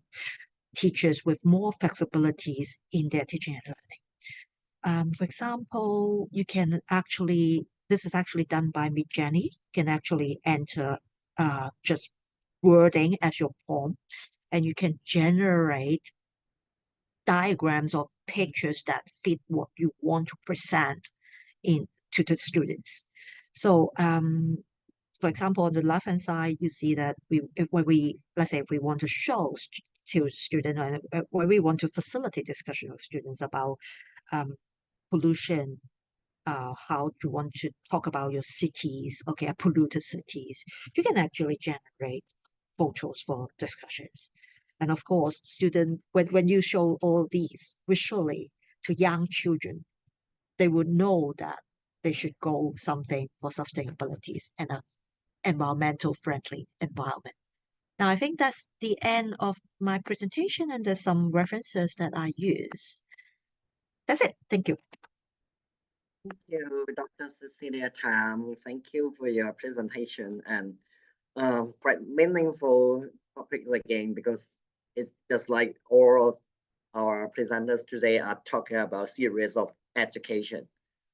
teachers with more flexibilities in their teaching and learning. For example, this is actually done by Midjourney. You can actually enter just wording as your prompt, and you can generate diagrams or pictures that fit what you want to present to the students. So, for example, on the left-hand side, you see that let's say if we want to show to students, when we want to facilitate discussion with students about pollution, how you want to talk about your cities, okay, polluted cities, you can actually generate photos for discussions. And of course, when you show all these visually to young children, they would know that they should go something for sustainability and an environmental friendly environment. Now, I think that's the end of my presentation, and there's some references that I use. That's it. Thank you. Thank you, Dr. Cecilia Tam. Thank you for your presentation and quite meaningful topics again, because it's just like all of our presenters today are talking about series of education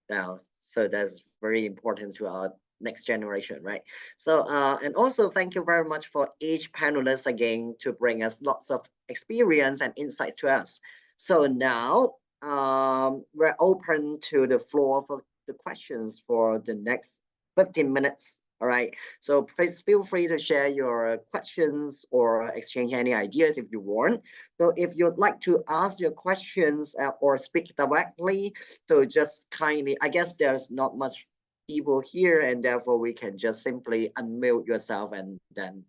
now. So that's very important to our next generation, right? So and also thank you very much for each panelist again to bring us lots of experience and insights to us. So now we're open to the floor for the questions for the next 15 minutes. All right. So please feel free to share your questions or exchange any ideas if you want. So if you'd like to ask your questions or speak directly, so just kindly, I guess there's not much people here, and therefore we can just simply unmute yourself and then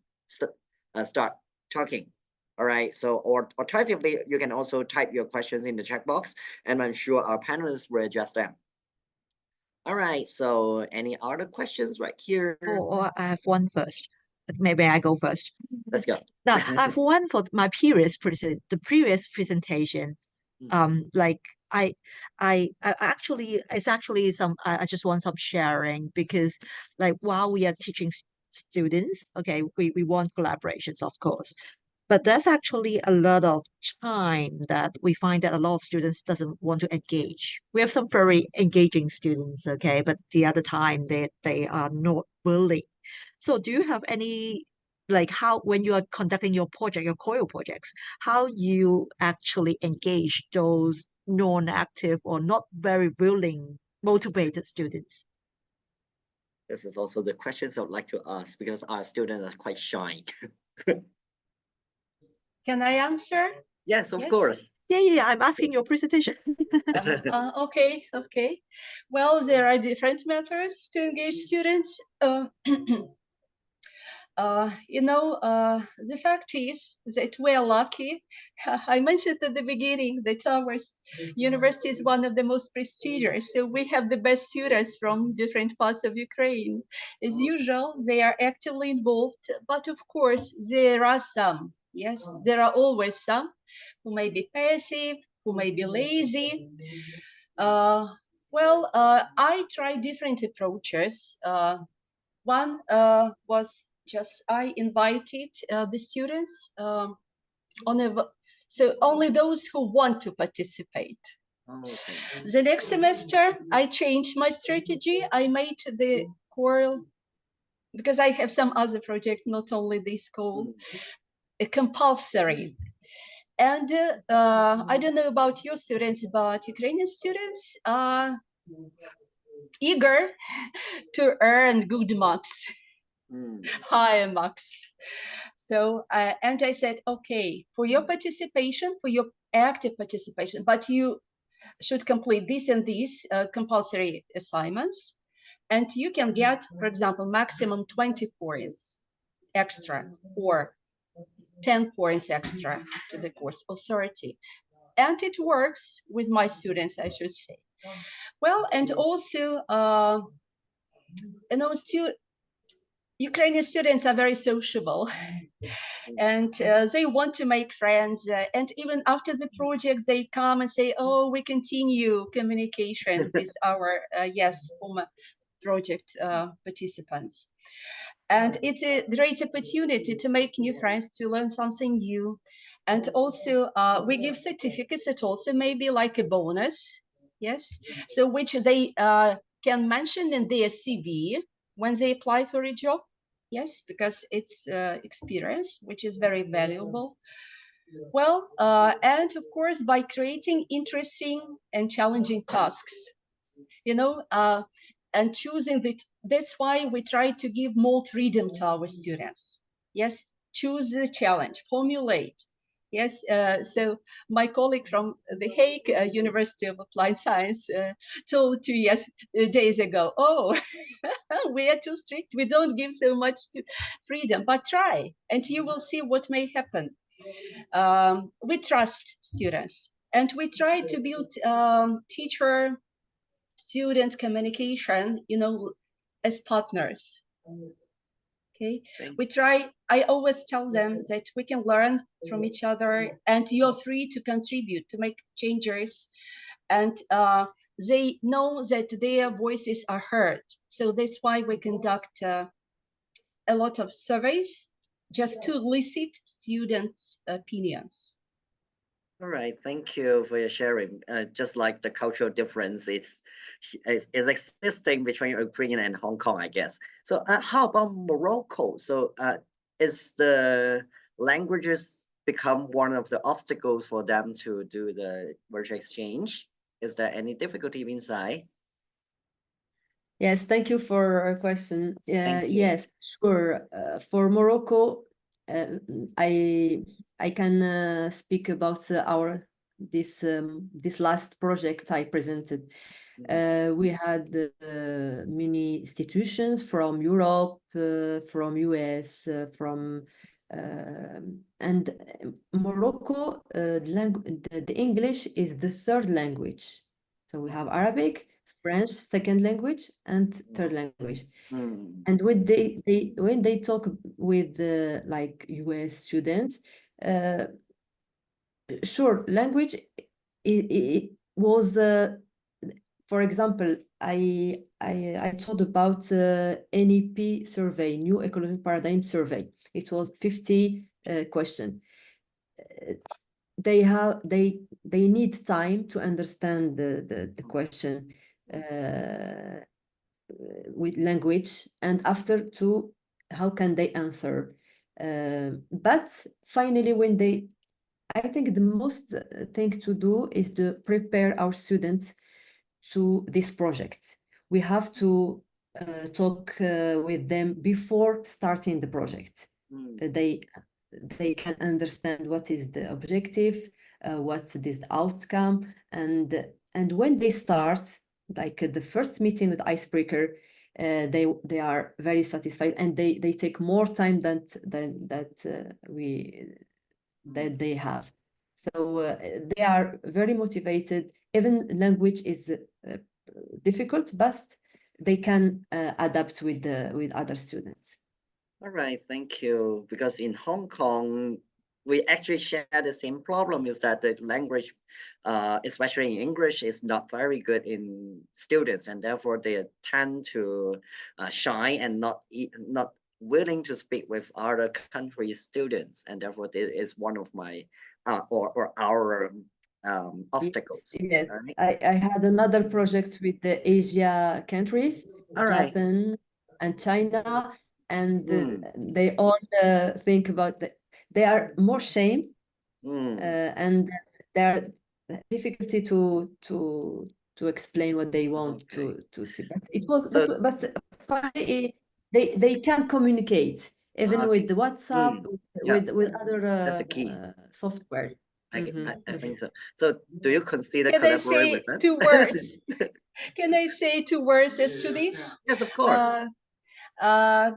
start talking. All right. So, or alternatively, you can also type your questions in the chat box, and I'm sure our panelists will address them. All right. So, any other questions right here? Or I have one first. Maybe I go first. Let's go. Now, I have one for my previous presentation. Like I actually, it's actually some, I just want some sharing, because like while we are teaching students, okay, we want collaborations, of course, but there's actually a lot of time that we find that a lot of students doesn't want to engage. We have some very engaging students, okay, but the other time they are not willing. So do you have any, like, how, when you are conducting your project, your COIL projects, how you actually engage those non-active or not very willing, motivated students? This is also the questions I would like to ask, because our students are quite shy. Can I answer? Yes, of Yes. course. Yeah, I'm asking your presentation. Okay. Well, there are different methods to engage students. The fact is that we are lucky. I mentioned at the beginning that our university is one of the most prestigious. So we have the best students from different parts of Ukraine. As usual, they are actively involved, but of course, there are some. Yes, there are always some who may be passive, who may be lazy. I tried different approaches. One was just I invited the students so only those who want to participate. Okay. The next semester, I changed my strategy. I made the choral, because I have some other projects, not only this call, compulsory. And I don't know about your students, but Ukrainian students are eager to earn good marks, higher marks. So, and I said, okay, for your participation, for your active participation, but you should complete this and these compulsory assignments. And you can get, for example, maximum 20 points extra or 10 points extra to the course authority. And it works with my students, I should say. Well, and also, Ukrainian students are very sociable, and they want to make friends. And even after the project, they come and say, "Oh, we continue communication with our former project participants." And it's a great opportunity to make new friends, to learn something new, and also we give certificates that also maybe like a bonus, yes. So which they can mention in their CV when they apply for a job, yes, because it's experience which is very valuable. Well, and of course by creating interesting and challenging tasks, and choosing it. That's why we try to give more freedom to our students. Yes, choose the challenge, formulate, Yes, so my colleague from The Hague University of Applied Science told 2 days ago, oh, we are too strict. We don't give so much freedom, but try and you will see what may happen. We trust students and we try to build teacher-student communication, as partners. Okay, we try. I always tell them that we can learn from each other and you're free to contribute, to make changes. And they know that their voices are heard. So that's why we conduct a lot of surveys just to elicit students' opinions. All right, thank you for your sharing. Just like the cultural difference, is existing between Ukraine and Hong Kong, I guess. So, how about Morocco? So, is the languages become one of the obstacles for them to do the virtual exchange? Is there any difficulty inside? Yes, thank you for a question. Thank you. Yes, sure. For Morocco, I can speak about this last project I presented. We had many institutions from Europe, from US, and Morocco. The English is the third language. So we have Arabic, French, second language, and third language. And when they talk with like US students, sure, language it was for example, I told about NEP survey, New Ecological Paradigm Survey. It was 50 question. They need time to understand the question with language, and after to how can they answer. But finally, I think the most thing to do is to prepare our students to this project. We have to talk with them before starting the project. They can understand what is the objective, what is the outcome, and when they start, like the first meeting with icebreaker, they are very satisfied, and they take more time than they have. So they are very motivated. Even language is difficult, but they can adapt with other students. All right, thank you. Because in Hong Kong, we actually share the same problem, is that the language, especially in English, is not very good in students, and therefore they tend to shy and not willing to speak with other countries' students, and therefore this is one of my or our obstacles. Yes, right? I had another project with the Asia countries, Japan and China, and they all think about that. They are more shame, and there are difficulty to explain what they want to see. But it was, but finally, they can communicate even with the WhatsApp, with other software. I think so. So, do you consider Can I say with us? 2 words? Can I say 2 words as to this? Yes, of course.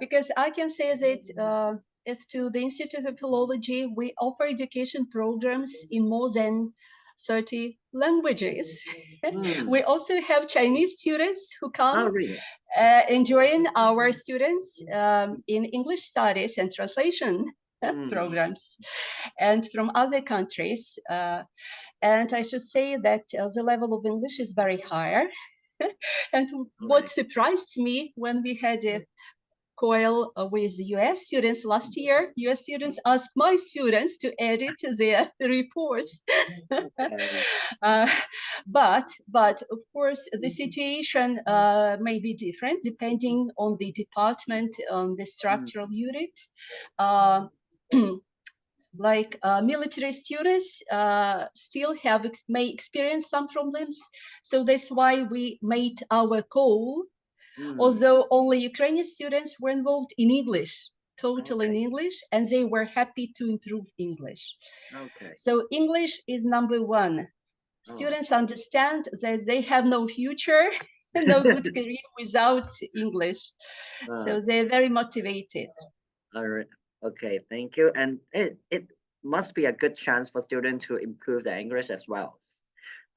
Because I can say that as to the Institute of Philology, we offer education programs in more than 30 languages. We also have Chinese students who come and join our students in English studies and translation programs, and from other countries. And I should say that the level of English is very higher. And what surprised me when we had a COIL with US students last year, US students asked my students to edit their reports. But of course, the situation may be different depending on the department, on the structural unit. Like military students still may experience some problems. So that's why we made our call, although only Ukrainian students were involved, in English totally in English, and they were happy to improve English. Okay. So English is number one. Students understand that they have no future, no good career without English. So they're very motivated. All right. Okay, thank you. And it must be a good chance for students to improve their English as well.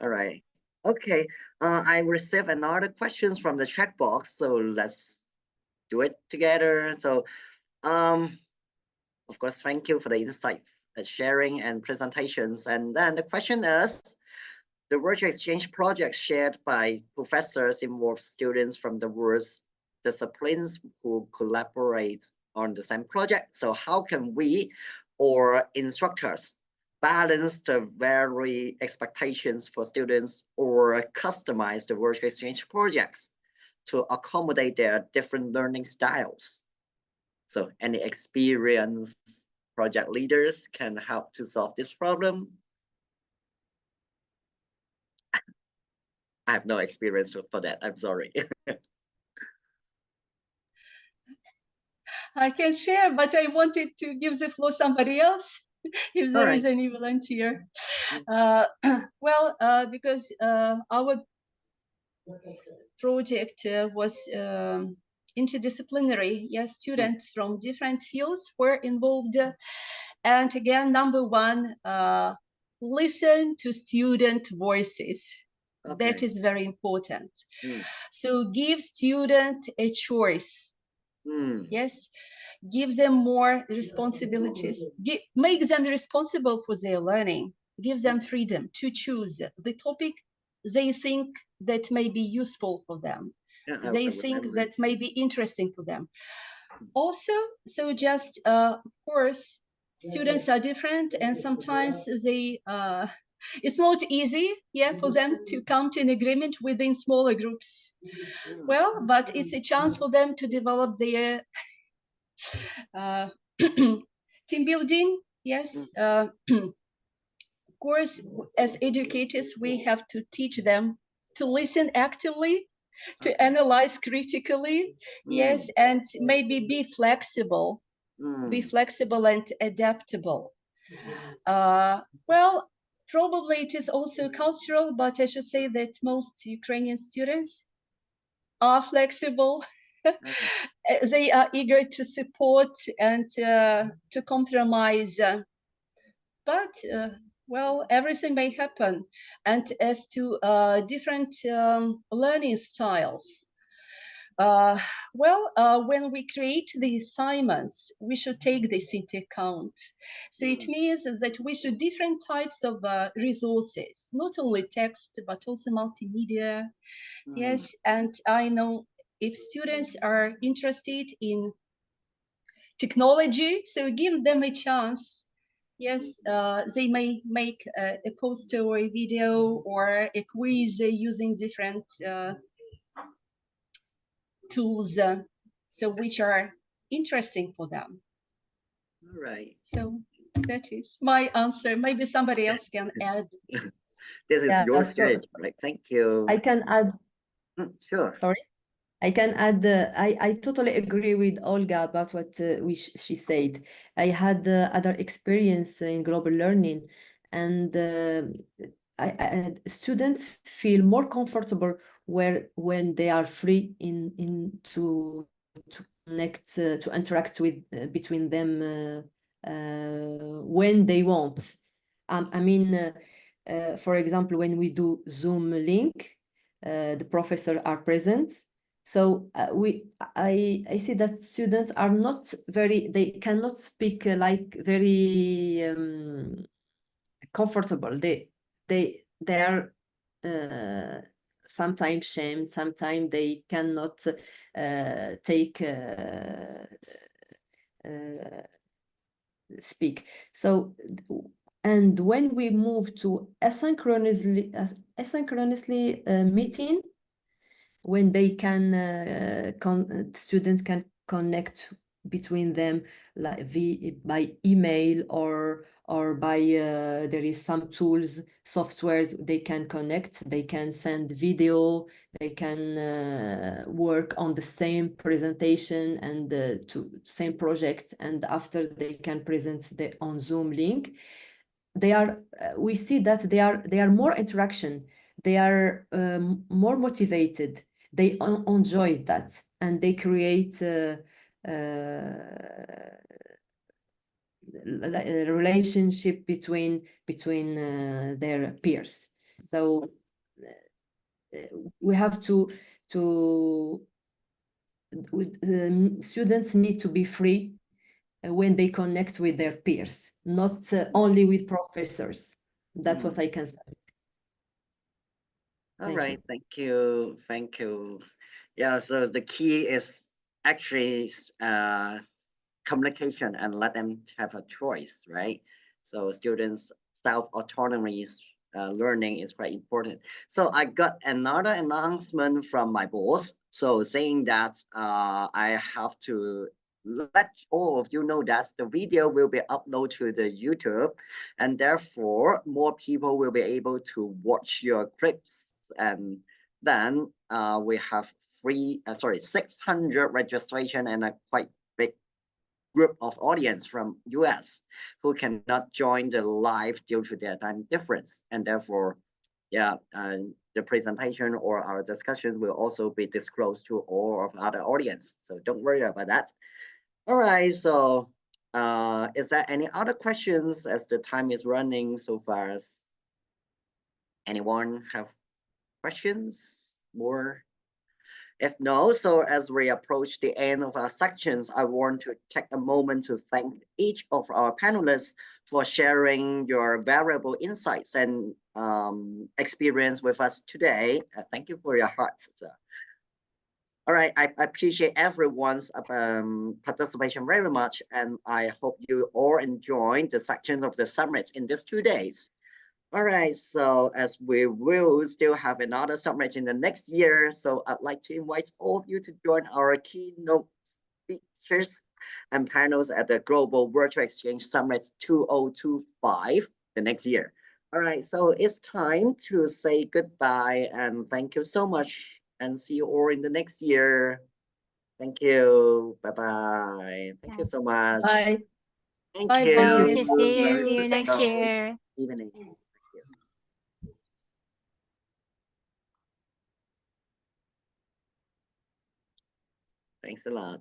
All right. Okay. I received another questions from the chat box, so let's do it together. So, of course, thank you for the insights, sharing, and presentations. And then the question is, the virtual exchange project shared by professors involves students from the various disciplines who collaborate on the same project. So how can we or instructors balance the very expectations for students or customize the virtual exchange projects to accommodate their different learning styles? So any experienced project leaders can help to solve this problem. I have no experience for that. I'm sorry. I can share, but I wanted to give the floor somebody else, if there is any volunteer. Because our project was interdisciplinary. Yes, students from different fields were involved. And again, number one, listen to student voices. That is very important. So give student a choice. Yes, give them more responsibilities. Make them responsible for their learning. Give them freedom to choose the topic they think that may be useful for them. They think that may be interesting for them. Also, so just of course, students are different, and sometimes they it's not easy, for them to come to an agreement within smaller groups. Well, but it's a chance for them to develop their team building. Yes. Of course, as educators, we have to teach them to listen actively, to analyze critically, yes, and maybe be flexible and adaptable. Well, probably it is also cultural, but I should say that most Ukrainian students are flexible. They are eager to support and to compromise. But well, everything may happen. And as to different learning styles, when we create the assignments, we should take this into account. So it means that we should different types of resources, not only text, but also multimedia. Yes, and I know if students are interested in technology, so give them a chance. Yes, they may make a poster or a video or a quiz using different tools, so which are interesting for them. All right. So that is my answer. Maybe somebody else can add. This is your stage, right? Thank you. I can add. Sure. Sorry. I can add, I totally agree with Olga about what she said. I had other experience in global learning, and students feel more comfortable when they are free to connect, to interact with between them when they want. I mean, for example, when we do Zoom link, the professors are present. So I see that students are not they cannot speak like very comfortable. They are sometimes shamed, sometimes they cannot take speak. So, and when we move to asynchronously meeting, when they can students can connect between them like by email or or by there is some tools, softwares they can connect, they can send video, they can work on the same presentation and to same project, and after they can present on Zoom link. They are we see that they are more interaction, they are more motivated, they enjoy that, and they create a relationship between their peers. So we have to students need to be free when they connect with their peers, not only with professors. That's what I can say. All Thank right, you. thank you. Yeah, so the key is actually communication and let them have a choice, right? So students' self-autonomy is learning is quite important. So I got another announcement from my boss. So saying that I have to let all of you know that the video will be uploaded to the YouTube, and therefore more people will be able to watch your clips. And then we have 600 registration and a quite big group of audience from US who cannot join the live due to their time difference, and therefore, yeah, the presentation or our discussion will also be disclosed to all of other audience. So don't worry about that. All right, so is there any other questions as the time is running so far? As anyone have questions more? If no, so as we approach the end of our sections, I want to take a moment to thank each of our panelists for sharing your valuable insights and experience with us today. Thank you for your hearts. All right, I appreciate everyone's participation very much, and I hope you all enjoyed the sections of the summit in these 2 days. All right, so as we will still have another summit in the next year, so I'd like to invite all of you to join our keynote speakers and panels at the Global Virtual Exchange Summit 2025 the next year. All right, so it's time to say goodbye and thank you so much, and see you all in the next year. Thank you. Bye-bye. Thank you so much. Bye. Thank Bye you. bye. To see you. Very See you next good year. evening. Thank you. Thanks a lot.